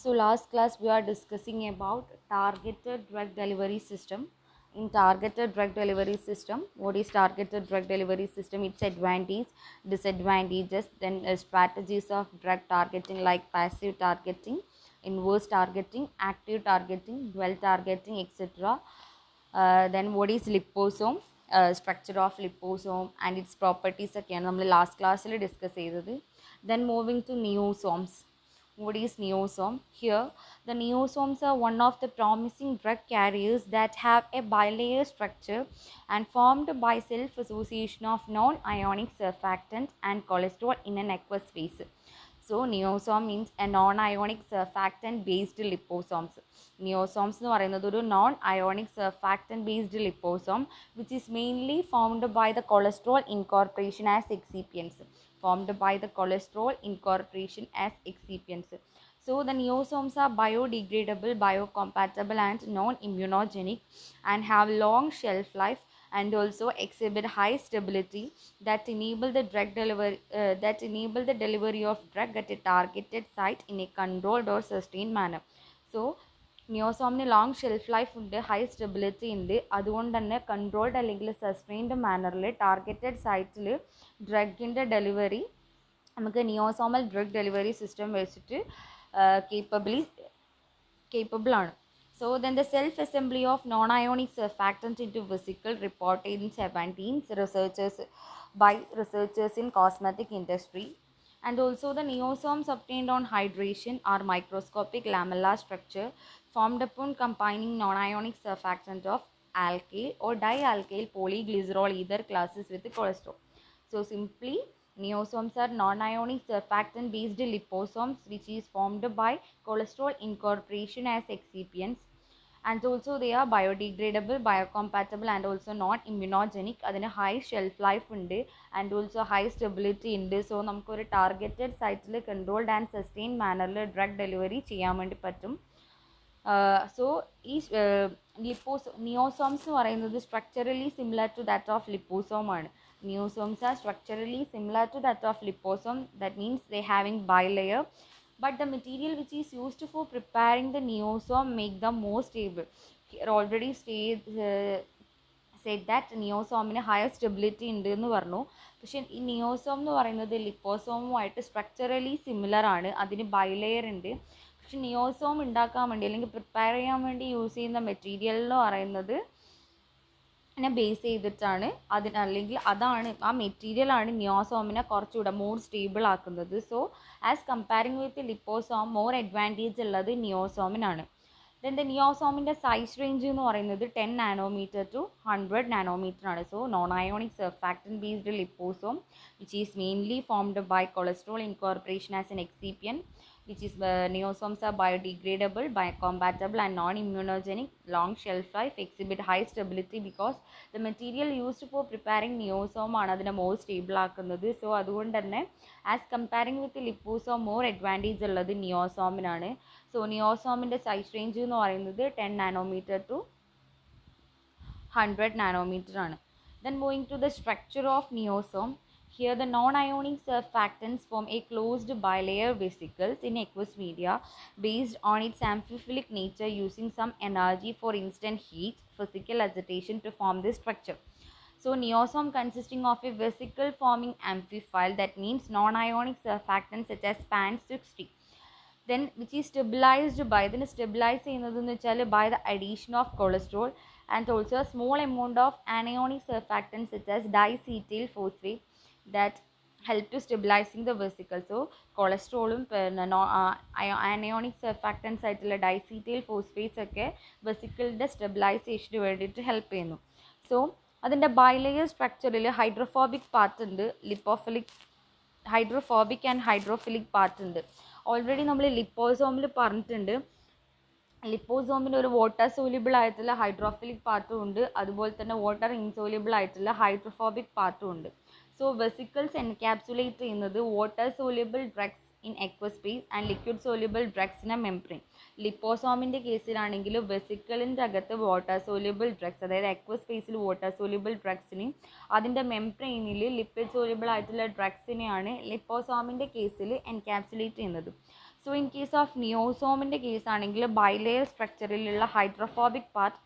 So last class we are discussing about targeted drug delivery system. In targeted drug delivery system, what is targeted drug delivery system? Its advantage, disadvantages, then strategies of drug targeting like passive targeting, inverse targeting, active targeting, dual targeting, etc. Then what is liposome? Structure of liposome and its properties ഒക്കെയാണ് നമ്മൾ last ക്ലാസ്സിൽ discuss ചെയ്തത്. Then moving to neosomes. What is neosome? Here, the neosomes are one of the promising drug carriers that have a bilayer structure and formed by self-association of non-ionic surfactant and cholesterol in an aqueous phase. So, neosome means a non-ionic surfactant based liposomes. Niosomes എന്ന് പറയുന്നത് ഒരു non ionic surfactant based liposome which is mainly formed by the cholesterol incorporation as excipients. Formed by the cholesterol incorporation as excipients. So the neosomes are biodegradable, biocompatible and non-immunogenic and have long shelf life and also exhibit high stability that enable the delivery of drug at a targeted site in a controlled or sustained manner. So നിയോസോമിന് long shelf life ഉണ്ട്, high stability ഉണ്ട്. അതുകൊണ്ട് തന്നെ controlled അല്ലെങ്കിൽ sustained മാനറിൽ targeted സൈറ്റിൽ ഡ്രഗിൻ്റെ delivery നമുക്ക് നിയോസോമൽ drug delivery system വെച്ചിട്ട് capable ആണ്. So then the self-assembly of non-ionic surfactants into vesicle reported in 17 researchers in cosmetic industry. And also the neosomes obtained on hydration are microscopic lamellar structure formed upon combining non-ionic surfactant of alkyl or dialkyl polyglycerol ether classes with cholesterol. So simply neosomes are non-ionic surfactant based liposomes which is formed by cholesterol incorporation as excipients. And also they are biodegradable, biocompatible and also not immunogenic. അതിന് high shelf life ഉണ്ട് and also high stability ഉണ്ട്. So നമുക്കൊരു targeted സൈറ്റിൽ controlled and sustain മാനറിൽ drug delivery ചെയ്യാൻ വേണ്ടി പറ്റും. So ഈ നിയോസോംസ് എന്ന് പറയുന്നത് structurally similar to that of liposome ആണ്. Neosomes are structurally similar to that of liposome. That means they having bilayer. But the material which is used for preparing the neosome make them more stable. Here already said that നിയോസോമിന് higher stability ഉണ്ട് എന്ന് പറഞ്ഞു. പക്ഷേ ഈ നിയോസോം എന്ന് പറയുന്നത് ലിപ്പോസോമുമായിട്ട് structurally similar ആണ്, അതിന് ബൈലെയർ ഉണ്ട്. പക്ഷെ നിയോസോം ഉണ്ടാക്കാൻ വേണ്ടി അല്ലെങ്കിൽ പ്രിപ്പയർ ചെയ്യാൻ വേണ്ടി യൂസ് ചെയ്യുന്ന മെറ്റീരിയൽ എന്ന് പറയുന്നത് ബേസ് ചെയ്തിട്ടാണ് അല്ലെങ്കിൽ അതാണ് ആ മെറ്റീരിയലാണ് നിയോസോമിനെ കുറച്ചുകൂടെ മോർ സ്റ്റേബിൾ ആക്കുന്നത്. So as comparing with liposome more advantage ഉള്ളത് നിയോസോമിനാണ്. ദെൻ ദ നിയോസോമിൻ്റെ സൈസ് റേഞ്ച് എന്ന് പറയുന്നത് 10 നാനോമീറ്റർ ടു 100 നാനോമീറ്റർ ആണ്. So non ionic surfactant based liposome which is mainly formed by cholesterol incorporation as an excipient which is neosomes are biodegradable, biocompatible and non-immunogenic, long shelf life, exhibit high stability because the material used for preparing neosome ആണ് അതിനെ more stable ആക്കുന്നത്. So അതുകൊണ്ട് തന്നെ as comparing with liposome more advantage ഉള്ളത് നിയോസോമിനാണ്. So നിയോസോമിൻ്റെ size range എന്ന് പറയുന്നത് 10 nanometre to 100 nanometre ആണ്. Then moving to the structure of neosome. Here the non-ionic surfactants form a closed bilayer vesicles in aqueous media based on its amphiphilic nature using some energy, for instance heat, physical agitation to form this structure. So neosome consisting of a vesicle forming amphiphile, that means non-ionic surfactants such as pan-60. Then which is stabilized by by the addition of cholesterol and also a small amount of anionic surfactants such as diacetyl phosphate that help to stabilizing the vesicle. So കൊളസ്ട്രോളും അനയോണിക് സർഫാക്ടൻസ് ആയിട്ടുള്ള ഡൈസീറ്റൈൽ phosphates ഒക്കെ വെസിക്കിളിൻ്റെ സ്റ്റെബിലൈസേഷന് വേണ്ടിയിട്ട് help ചെയ്യുന്നു. So അതിൻ്റെ bilayer സ്ട്രക്ചറിൽ hydrophobic part ഉണ്ട്, hydrophobic and hydrophilic part ഉണ്ട്. Already നമ്മൾ ലിപ്പോസോമിൽ പറഞ്ഞിട്ടുണ്ട്, ലിപ്പോസോമിന് ഒരു വാട്ടർ സോല്യൂബിൾ ആയിട്ടുള്ള ഹൈഡ്രോഫിലിക് പാർട്ടും ഉണ്ട്, അതുപോലെ തന്നെ വാട്ടർ ഇൻസോല്യൂബിൾ ആയിട്ടുള്ള ഹൈഡ്രോഫോബിക് പാർട്ടും ഉണ്ട്. സോ വെസിക്കിൾസ് എൻകാപ്സുലേറ്റ് ചെയ്യുന്നത് water soluble drugs in aqueous space and liquid soluble drugs in a membrane. ലിപ്പോസോമിൻ്റെ കേസിലാണെങ്കിൽ വെസിക്കിളിൻ്റെ അകത്ത് വാട്ടർ സോല്യൂബിൾ ഡ്രഗ്സ്, അതായത് aqueous സ്പേസിൽ വാട്ടർ സോല്യൂബിൾ ഡ്രഗ്സിനെയും അതിൻ്റെ മെംബ്രെയിനിൽ ലിപ്പിഡ് സോല്യൂബിൾ ആയിട്ടുള്ള ഡ്രഗ്സിനെയാണ് ലിപ്പോസോമിൻ്റെ കേസിൽ എൻകാപ്സുലേറ്റ് ചെയ്യുന്നത്. സോ ഇൻ കേസ് ഓഫ് നിയോസോമിൻ്റെ കേസ് ആണെങ്കിൽ ബൈലെയർ സ്ട്രക്ചറിലുള്ള hydrophobic part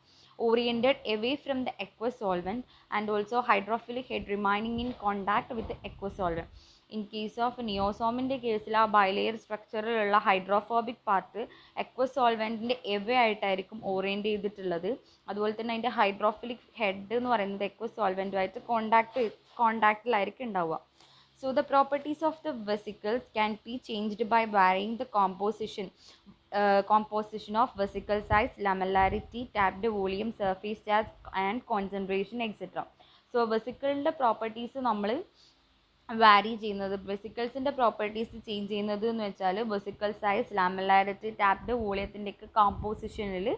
oriented away from the aqueous solvent and also hydrophilic head remaining in contact with the aqueous solvent. In case of നിയോസോമിൻ്റെ കേസിൽ ആ bilayer സ്ട്രക്ചറിലുള്ള ഹൈഡ്രോഫോബിക് പാർട്ട് എക്വസ് സോൾവെൻറ്റിൻ്റെ away ആയിട്ടായിരിക്കും orient ചെയ്തിട്ടുള്ളത്. അതുപോലെ തന്നെ അതിൻ്റെ ഹൈഡ്രോഫിലിക് ഹെഡ് എന്ന് പറയുന്നത് എക്വസ് സോൾവെൻറ്റുമായിട്ട് കോണ്ടാക്റ്റിലായിരിക്കും ഉണ്ടാവുക. So the properties of the vesicles can be changed by varying the composition of vesicle size, lamellarity, tapped volume, surface charge and concentration etc. So vesicleൻ്റെ പ്രോപ്പർട്ടീസ് നമ്മൾ വാരി ചെയ്യുന്നത്, വെസിക്കിൾസിൻ്റെ പ്രോപ്പർട്ടീസ് ചേഞ്ച് ചെയ്യുന്നത് എന്ന് വെച്ചാൽ വെസിക്കിൾ സൈസ്, ലാമെല്ലാരിറ്റി, ടാപ്ഡ് വോളിയത്തിൻ്റെയൊക്കെ കോമ്പോസിഷനിൽ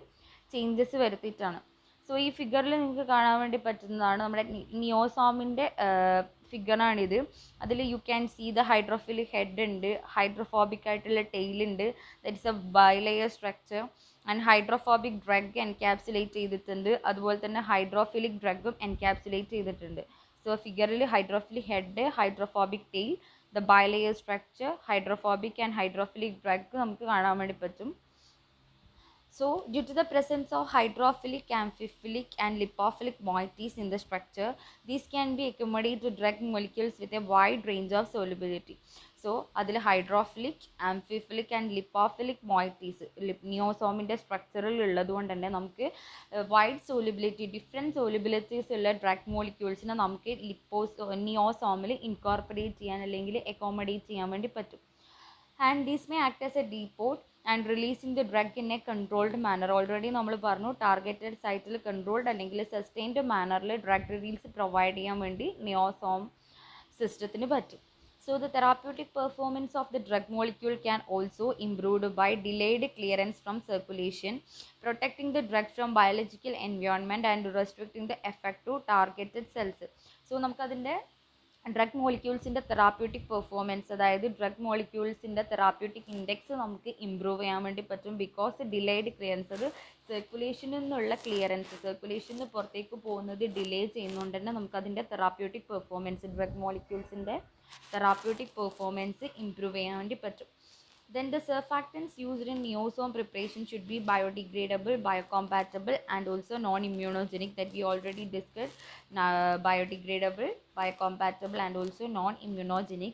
changes വരുത്തിയിട്ടാണ്. സോ ഈ ഫിഗറിൽ നിങ്ങൾക്ക് കാണാൻ വേണ്ടി പറ്റുന്നതാണ് നമ്മുടെ നിയോസോമിൻ്റെ ഫിഗറാണിത്. അതിൽ you can see the hydrophilic head ഉണ്ട്, ഹൈഡ്രോഫോബിക് ആയിട്ടുള്ള ടെയിലുണ്ട്, that is a bilayer structure and hydrophobic drug encapsulate ചെയ്തിട്ടുണ്ട്. അതുപോലെ തന്നെ ഹൈഡ്രോഫിലിക് ഡ്രഗും എൻക്യാപ്സുലേറ്റ് ചെയ്തിട്ടുണ്ട്. സോ ഫിഗറിൽ hydrophilic head, hydrophobic tail, the bilayer structure, hydrophobic and hydrophilic drug നമുക്ക് കാണാൻ വേണ്ടി പറ്റും. So, due to the presence of hydrophilic, amphiphilic and lipophilic moieties in the structure, these can be accommodated to drug molecules with a wide range of solubility. So, അതിൽ hydrophilic, amphiphilic and lipophilic മോയിറ്റീസ് നിയോസോമിൻ്റെ സ്ട്രക്ചറിൽ ഉള്ളത് കൊണ്ട് തന്നെ നമുക്ക് wide solubility, different സോലിബിലിറ്റീസ് ഉള്ള drug മോളിക്യൂൾസിനെ നമുക്ക് നിയോസോമിൽ incorporate ചെയ്യാൻ അല്ലെങ്കിൽ അക്കോമഡേറ്റ് ചെയ്യാൻ വേണ്ടി പറ്റും. And these may act as a depot and releasing the drug in a controlled manner. Already നമ്മൾ പറഞ്ഞു ടാർഗറ്റഡ് സൈറ്റിൽ കൺട്രോൾഡ് അല്ലെങ്കിൽ സസ്റ്റൈൻഡ് മാനറിൽ ഡ്രഗ് റിലീസ് പ്രൊവൈഡ് ചെയ്യാൻ വേണ്ടി നിയോസോം സിസ്റ്റത്തിന് പറ്റും. So the therapeutic performance of the drug molecule can also improved by delayed clearance from circulation, protecting the drug from biological environment and restricting the effect to targeted cells. So നമുക്കതിൻ്റെ drug മോളിക്യൂൾസിൻ്റെ therapeutic performance, അതായത് drug മോളിക്യൂൾസിൻ്റെ therapeutic index നമുക്ക് improve ചെയ്യാൻ വേണ്ടി പറ്റും. Because delayed clearance, അത് സർക്കുലേഷനിൽ നിന്നുള്ള ക്ലിയറൻസ്, സർക്കുലേഷനിൽ നിന്ന് പുറത്തേക്ക് പോകുന്നത് ഡിലേ ചെയ്യുന്നതുകൊണ്ട് തന്നെ നമുക്കതിൻ്റെ തെറാപ്യൂട്ടിക് പെർഫോമൻസ്, ഡ്രഗ് മോളിക്യൂൾസിൻ്റെ തെറാപ്യൂട്ടിക് പെർഫോമൻസ് ഇമ്പ്രൂവ് ചെയ്യാൻ വേണ്ടി പറ്റും. Then the surfactants used in Niosome preparation should be biodegradable, biocompatible and also non-immunogenic, that we already discussed. Biodegradable, biocompatible and also non-immunogenic.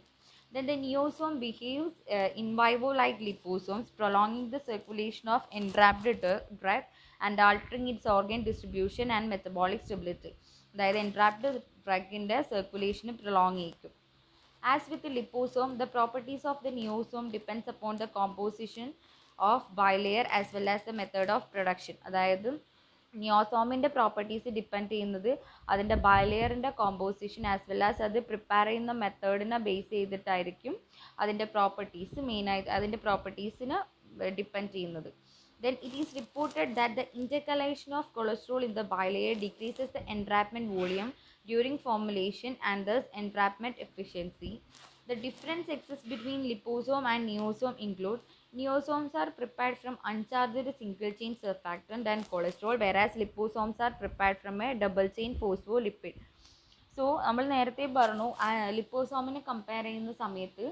Then the Niosome behaves in vivo like liposomes, prolonging the circulation of entrapped drug and altering its organ distribution and metabolic stability. അതായത് entrapped drugൻ്റെ circulation prolong ചെയ്യിക്കും. As with the liposome, the properties of the niosome depends upon the composition of bilayer as well as the method of production. അതായത് നിയോസോമിൻ്റെ properties depend ചെയ്യുന്നത് അതിൻ്റെ ബൈലെയറിൻ്റെ composition as well as അത് prepare ചെയ്യുന്ന മെത്തേഡിനെ base ചെയ്തിട്ടായിരിക്കും അതിൻ്റെ properties മെയിനായിട്ട് അതിൻ്റെ പ്രോപ്പർട്ടീസിന് depend ചെയ്യുന്നത്. Then it is reported that the intercalation of cholesterol in the bilayer decreases the entrapment volume during formulation and thus entrapment efficiency. The difference exists between liposome and niosome include: Niosomes are prepared from uncharged single chain surfactant and cholesterol, whereas liposomes are prepared from a double chain phospholipid. So നമ്മൾ നേരത്തെ പറഞ്ഞു ലിപ്പോസോമിനെ compare ചെയ്യുന്ന സമയത്ത്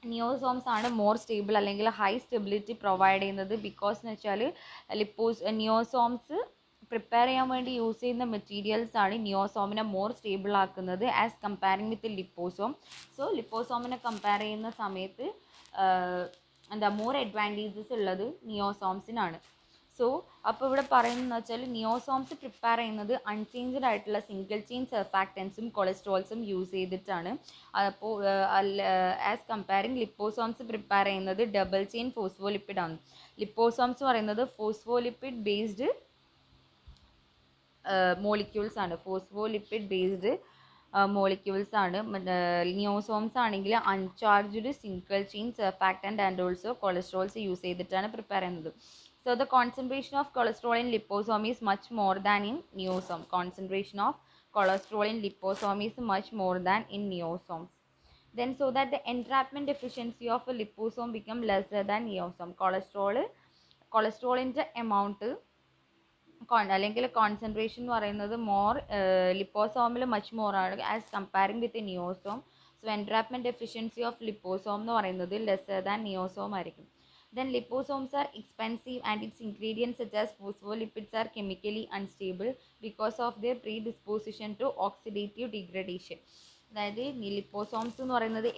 നിയോസോംസ് ആണ് more stable അല്ലെങ്കിൽ high stability provide ചെയ്യുന്നത്. Because എന്ന് വെച്ചാൽ നിയോസോംസ് പ്രിപ്പയർ ചെയ്യാൻ വേണ്ടി യൂസ് ചെയ്യുന്ന മെറ്റീരിയൽസ് ആണ് നിയോസോമിനെ മോർ സ്റ്റേബിൾ ആക്കുന്നത് as comparing with liposome. So ലിപ്പോസോമിനെ compare ചെയ്യുന്ന സമയത്ത് മോർ അഡ്വാൻറ്റേജസ് ഉള്ളത് നിയോസോംസിനാണ്. സോ അപ്പോൾ ഇവിടെ പറയുന്നതെന്ന് വെച്ചാൽ നിയോസോംസ് പ്രിപ്പയർ ചെയ്യുന്നത് അൺചേഞ്ച്ഡ് ആയിട്ടുള്ള സിംഗിൾ ചെയിൻ സർഫാക്റ്റൻസും കൊളസ്ട്രോൾസും യൂസ് ചെയ്തിട്ടാണ്. അപ്പോൾ ആസ് കമ്പയറിങ് ലിപ്പോസോംസ് പ്രിപ്പയർ ചെയ്യുന്നത് ഡബിൾ ചെയിൻ ഫോസ്ഫോലിപ്പിഡ് ആണ്. ലിപ്പോസോംസ് പറയുന്നത് ഫോസ്ഫോലിപ്പിഡ് ബേസ്ഡ് മോളിക്യൂൾസ് ആണ്, ഫോസ്ഫോലിപ്പിഡ് ബേസ്ഡ് മോളിക്യൂൾസ് ആണ്. നിയോസോംസ് ആണെങ്കിൽ uncharged single chain surfactant and also cholesterols use ചെയ്തിട്ടാണ് പ്രിപ്പയർ ചെയ്യുന്നത്. So the concentration of cholesterol in liposome is much more than in niosome. Concentration of cholesterol in liposome is much more than in niosomes. Then so that the entrapment efficiency of a liposome become lesser than niosome. കൊളസ്ട്രോളിൻ്റെ amount അല്ലെങ്കിൽ concentration എന്ന് പറയുന്നത് more ലിപ്പോസോമിൽ much more ആണ് as comparing with niosome. So entrapment efficiency of liposome എന്ന് പറയുന്നത് lesser than നിയോസോം ആയിരിക്കും. Then liposomes are expensive and its ingredients such as phospholipids are chemically unstable because of their predisposition to oxidative degradation. അതായത് ലിപ്പോസോംസ് എന്ന് പറയുന്നത്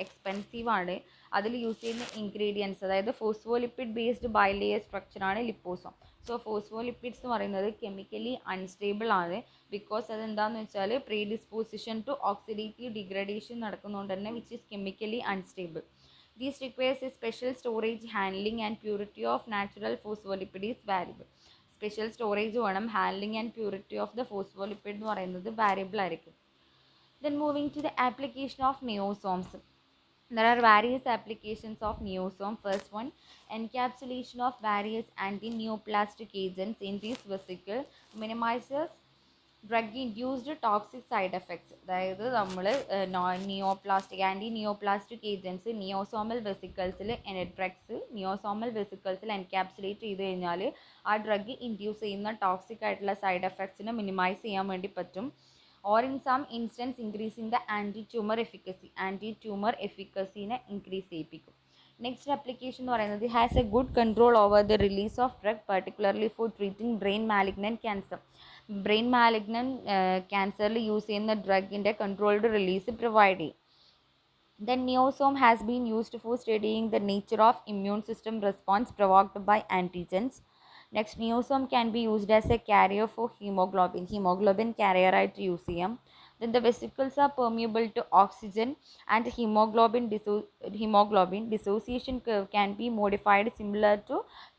expensive ആണ്. അതിൽ use ചെയ്യുന്ന ingredients അതായത് ഫോസ്ഫോലിപ്പിഡ് ബേസ്ഡ് ബൈലെയർ സ്ട്രക്ചറാണ് ലിപ്പോസോം. സോ ഫോസ്ഫോലിപ്പിഡ്സ് എന്ന് പറയുന്നത് കെമിക്കലി അൺസ്റ്റേബിൾ ആണ്. ബിക്കോസ് അതെന്താണെന്ന് വെച്ചാൽ പ്രീഡിസ്പോസിഷൻ ടു ഓക്സിഡേറ്റീവ് ഡിഗ്രഡേഷൻ നടക്കുന്നതുകൊണ്ട് തന്നെ which is chemically unstable. This requires a special storage, handling and purity of natural phospholipid is variable. Special storage വേണം, handling and purity of the phospholipid എന്ന് പറയുന്നത് variable ആയിരിക്കും. Then moving to the application of Niosomes. There are various applications of Niosome. First one, encapsulation of various anti-neoplastic agents in this vesicle minimizes drug induced toxic side effects. അതായത് നമ്മൾ neoplastic agents niosomal വെസിക്കിൾസിൽ niosomal വെസിക്കിൾസിൽ encapsulate ചെയ്ത് കഴിഞ്ഞാൽ ആ drug induce ചെയ്യുന്ന toxic ആയിട്ടുള്ള side എഫക്ട്സിനെ മിനിമൈസ് ചെയ്യാൻ വേണ്ടി പറ്റും. Or in some instance increasing the anti tumour എഫിക്കസിനെ ഇൻക്രീസ് ചെയ്യിപ്പിക്കും. നെക്സ്റ്റ് ആപ്ലിക്കേഷൻ എന്ന് പറയുന്നത് has a good control over the release of drug particularly for treating brain malignant cancer. Brain malignant ക്യാൻസറിൽ യൂസ് ചെയ്യുന്ന ഡ്രഗിൻ്റെ കൺട്രോൾഡ് റിലീസ് പ്രൊവൈഡ് ചെയ്യും. Then Niosome has been used for studying the nature of immune system response provoked by antigens. Next, Niosome can be used as a carrier for hemoglobin carrier ആയിട്ട് use ചെയ്യാം. Then the vesicles are permeable to oxygen and hemoglobin dissociation curve can be modified similar to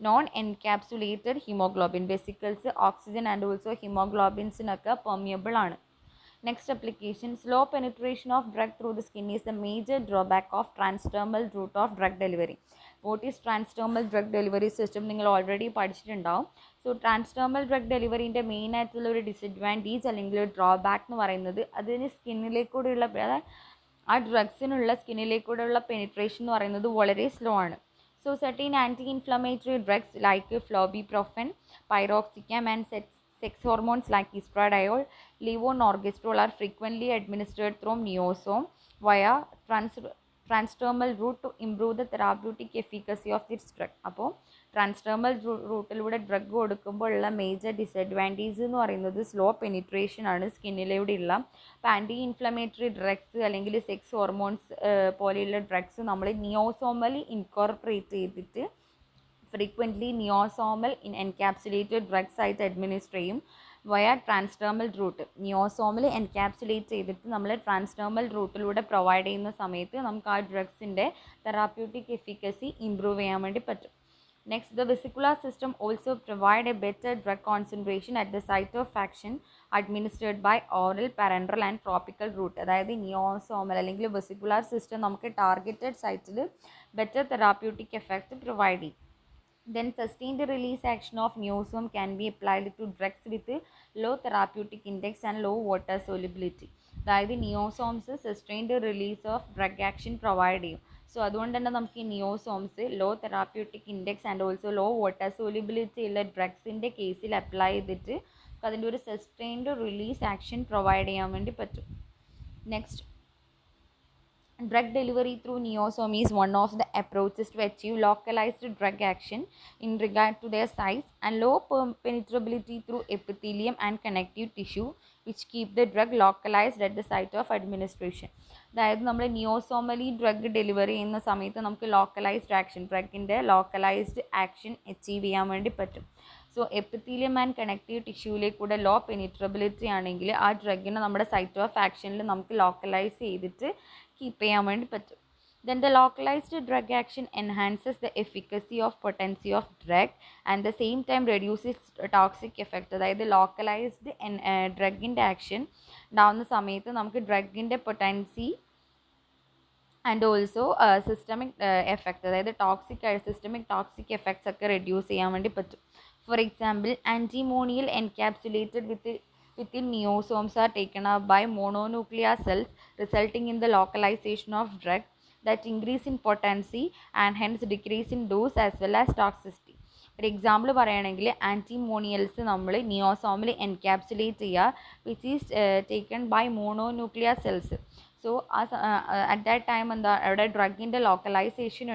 non-encapsulated hemoglobin. Vesicles oxygen and also hemoglobins നൊക്കെ permeable ആണ്. Next application, slow penetration of drug through the skin is the major drawback of transdermal route of drug delivery. What is transdermal drug delivery system? നിങ്ങൾ already പഠിച്ചിട്ടുണ്ടാവും. സോ transdermal drug ഡെലിവറിൻ്റെ main ആയിട്ടുള്ള ഒരു disadvantage അല്ലെങ്കിൽ ഒരു drawback എന്ന് പറയുന്നത് അതിന് സ്കിന്നിലേക്കൂടെയുള്ള ആ ഡ്രഗ്സിനുള്ള സ്കിന്നിലേക്കൂടെയുള്ള പെനിട്രേഷൻ എന്ന് പറയുന്നത് വളരെ സ്ലോ ആണ്. So certain anti-inflammatory drugs like florbiprofen, pyroxicam and sex hormones like estradiol, levonorgestrel are frequently administered through Niosome via transdermal route to improve the therapeutic efficacy of this drug. അപ്പോൾ transdermal റൂട്ടിലൂടെ drug കൊടുക്കുമ്പോൾ ഉള്ള major disadvantage എന്ന് പറയുന്നത് slow penetration ആണ് സ്കിന്നിലൂടെയുള്ള. അപ്പോൾ anti inflammatory drugs അല്ലെങ്കിൽ sex hormones പോലെയുള്ള drugs നമ്മൾ നിയോസോമലി ഇൻകോർപ്പറേറ്റ് ചെയ്തിട്ട് ഫ്രീക്വൻ്റ്ലി നിയോസോമൽ എൻക്യാപ്സുലേറ്റഡ് ഡ്രഗ്സ് ആയിട്ട് അഡ്മിനിസ്റ്റർ ചെയ്യും വയ ട്രാൻസ്ഡെർമൽ റൂട്ട്. നിയോസോമിൽ എൻക്യാപ്സുലേറ്റ് ചെയ്തിട്ട് നമ്മൾ ട്രാൻസ്ഡെർമൽ റൂട്ടിലൂടെ പ്രൊവൈഡ് ചെയ്യുന്ന സമയത്ത് നമുക്ക് ആ ഡ്രഗ്സിൻ്റെ തെറാപ്യൂട്ടിക് എഫിക്കസി ഇമ്പ്രൂവ് ചെയ്യാൻ വേണ്ടി പറ്റും. Next, the vesicular system also provide a better drug concentration at the site of action administered by oral parenteral and tropical route. അതായത് നിയോസോമൽ അല്ലെങ്കിൽ വെസിക്കുലാർ സിസ്റ്റം നമുക്ക് ടാർഗറ്റഡ് സൈറ്റിൽ ബെറ്റർ തെറാപ്യൂട്ടിക് എഫക്റ്റ് പ്രൊവൈഡ് ചെയ്യും. Then sustained release action of Niosome can be applied to drugs with low therapeutic index and low water solubility. അതായത് niosomes sustained release of drug action provide ചെയ്യും. So അതുകൊണ്ട് തന്നെ നമുക്ക് ഈ niosomes low therapeutic index and also low water solubility ഉള്ള ഡ്രഗ്സിൻ്റെ കേസിൽ apply ചെയ്തിട്ട് അതിൻ്റെ ഒരു സസ്റ്റെയിൻഡ് റിലീസ് ആക്ഷൻ പ്രൊവൈഡ് ചെയ്യാൻ വേണ്ടി പറ്റും. Next, drug delivery through Niosome is one of the approaches to achieve localized drug action in regard to their size and low penetrability through epithelium and connective tissue which keep the drug localized at the site of administration. അതായത് നമ്മൾ നിയോസോമലി drug delivery ചെയ്യുന്ന സമയത്ത് നമുക്ക് localised action ഡ്രഗിൻ്റെ localised action achieve ചെയ്യാൻ വേണ്ടി പറ്റും. So epithelium and connective ടിഷ്യൂവിലേക്കൂടെ ലോ പെനിട്രബിലിറ്റി ആണെങ്കിൽ ആ ഡ്രഗിനെ നമ്മുടെ സൈറ്റ് ഓഫ് ആക്ഷനിൽ നമുക്ക് ലോക്കലൈസ് ചെയ്തിട്ട് കീപ്പ് ചെയ്യാൻ വേണ്ടി പറ്റും. Then the localized drug action enhances the efficacy of potency of drug and the same time reduces toxic effect. അതായത് ലോക്കലൈസ്ഡ് ഡ്രഗിൻ്റെ ആക്ഷൻ ഉണ്ടാവുന്ന സമയത്ത് നമുക്ക് ഡ്രഗിൻ്റെ potency and also systemic effect അതായത് സിസ്റ്റമിക് ടോക്സിക് എഫക്ട്സ് ഒക്കെ റെഡ്യൂസ് ചെയ്യാൻ വേണ്ടി പറ്റും. For example, antimonial encapsulated within Niosomes are taken up by mononuclear cells resulting in the localization of drug that increase in potency and hence decrease in dose as well as toxicity. ഒരു example പറയുകയാണെങ്കിൽ antimonials നമ്മൾ നിയോസോമിൽ encapsulate ചെയ്യുക which is taken by mononuclear cells. So at that time എന്താ അവിടെ ഡ്രഗിൻ്റെ localisation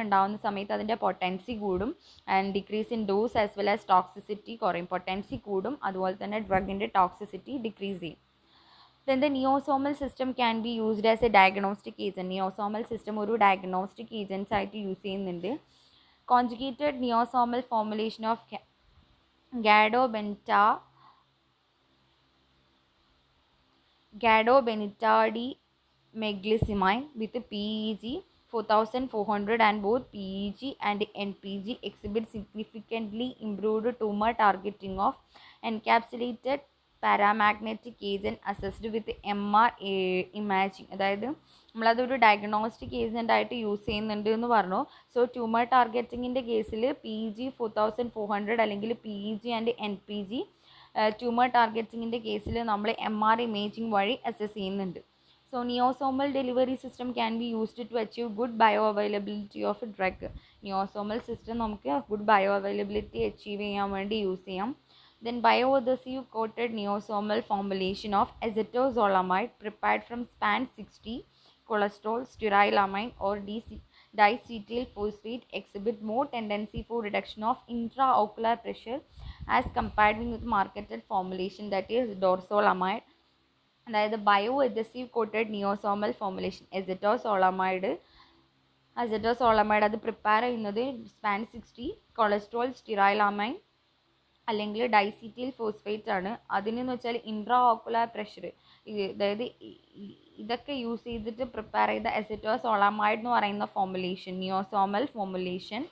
ഉണ്ടാവുന്ന സമയത്ത് അതിൻ്റെ പൊട്ടൻസി കൂടും and decrease in dose as well as toxicity കുറയും. പൊട്ടൻസി കൂടും, അതുപോലെ തന്നെ ഡ്രഗിൻ്റെ ടോക്സിസിറ്റി ഡിക്രീസ് ചെയ്യും. Then the neosomal system can be used as a diagnostic agent. Neosomal system ഒരു diagnostic agents ആയിട്ട് യൂസ് ചെയ്യുന്നുണ്ട്. Conjugated neosomal formulation of gadobenitamine with PEG 4400 and both PEG and NPG exhibit significantly improved tumor targeting of encapsulated paramagnetic agent assessed with MR imaging. അതായത് നമ്മളതൊരു diagnostic agent ആയിട്ട് use ചെയ്യുന്നുണ്ട് എന്ന് പറഞ്ഞു. So tumour ടാർഗറ്റിങ്ങിൻ്റെ കേസിൽ PEG 4400 അല്ലെങ്കിൽ PEG and NPG tumour ടാർഗറ്റിങ്ങിൻ്റെ കേസിൽ നമ്മൾ MR ഇമേജിങ് വഴി അസസ് ചെയ്യുന്നുണ്ട്. So niosomal delivery system can be used to achieve good bioavailability of drug. Niosomal system നമുക്ക് ഗുഡ് ബയോ അവൈലബിലിറ്റി അച്ചീവ് ചെയ്യാൻ വേണ്ടി യൂസ് ചെയ്യാം. Then bioadhesive coated neosomal formulation of acetozolamide prepared from span 60 cholesterol stearylamine or dicetyl phosphate exhibit more tendency for reduction of intraocular pressure as compared with marketed formulation, that is dorzolamide. അതായത് bio adhesive quoted നിയോസോമൽ formulation അസറ്റോസോളമൈഡ് അത് prepare ചെയ്യുന്നത് span 60 cholesterol സ്റ്റിറൈലാമൈൻ അല്ലെങ്കിൽ ഡൈസിറ്റൈൽ phosphate ആണ്. അതിനെന്ന് വെച്ചാൽ intra ocular pressure, അതായത് ഇതൊക്കെ use ചെയ്തിട്ട് prepare ചെയ്ത അസറ്റോസോളമൈഡ് എന്ന് പറയുന്ന ഫോർമുലേഷൻ, നിയോസോമൽ ഫോർമുലേഷൻ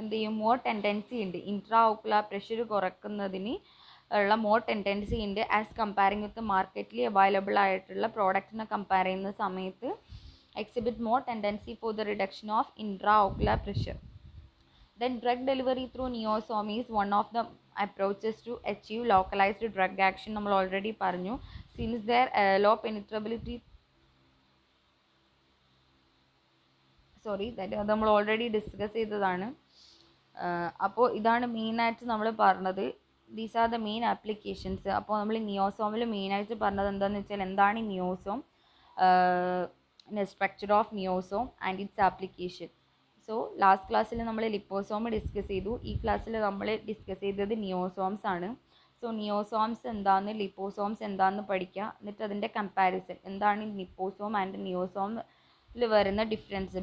എന്ത് ചെയ്യും, മോർ ടെൻഡൻസി ഉണ്ട്, ഇൻട്രാ ഓക്കുലാർ പ്രഷർ കുറക്കുന്നതിന് ഉള്ള മോർ ടെൻഡൻസി ഉണ്ട് ആസ് കമ്പയറിങ് വിത്ത് മാർക്കറ്റിൽ അവൈലബിൾ ആയിട്ടുള്ള പ്രോഡക്റ്റിനെ കമ്പയർ ചെയ്യുന്ന സമയത്ത് exhibit more tendency for the reduction of intra ocular pressure. Then drug delivery through neosome is one of the approaches to achieve localized drug action. നമ്മൾ already പറഞ്ഞു. Since their low penetrability, അത് നമ്മൾ already discuss ചെയ്തതാണ്. അപ്പോൾ ഇതാണ് മെയിനായിട്ട് നമ്മൾ പറഞ്ഞത്. These are the main applications. അപ്പോൾ നമ്മൾ നിയോസോമിൽ മെയിനായിട്ട് പറഞ്ഞത് എന്താണെന്ന് വെച്ചാൽ എന്താണ് niosome, structure of niosome and its application. So last ക്ലാസ്സിൽ നമ്മൾ ലിപ്പോസോം ഡിസ്കസ് ചെയ്തു. ഈ ക്ലാസ്സിൽ നമ്മൾ ഡിസ്കസ് ചെയ്തത് നിയോസോംസ് ആണ്. സോ നിയോസോംസ് എന്താണെന്ന്, ലിപ്പോസോംസ് എന്താണെന്ന് പഠിക്കുക. എന്നിട്ട് അതിൻ്റെ കമ്പാരിസൺ എന്താണ് ലിപ്പോസോം ആൻഡ് നിയോസോമിൽ വരുന്ന ഡിഫറൻസ്.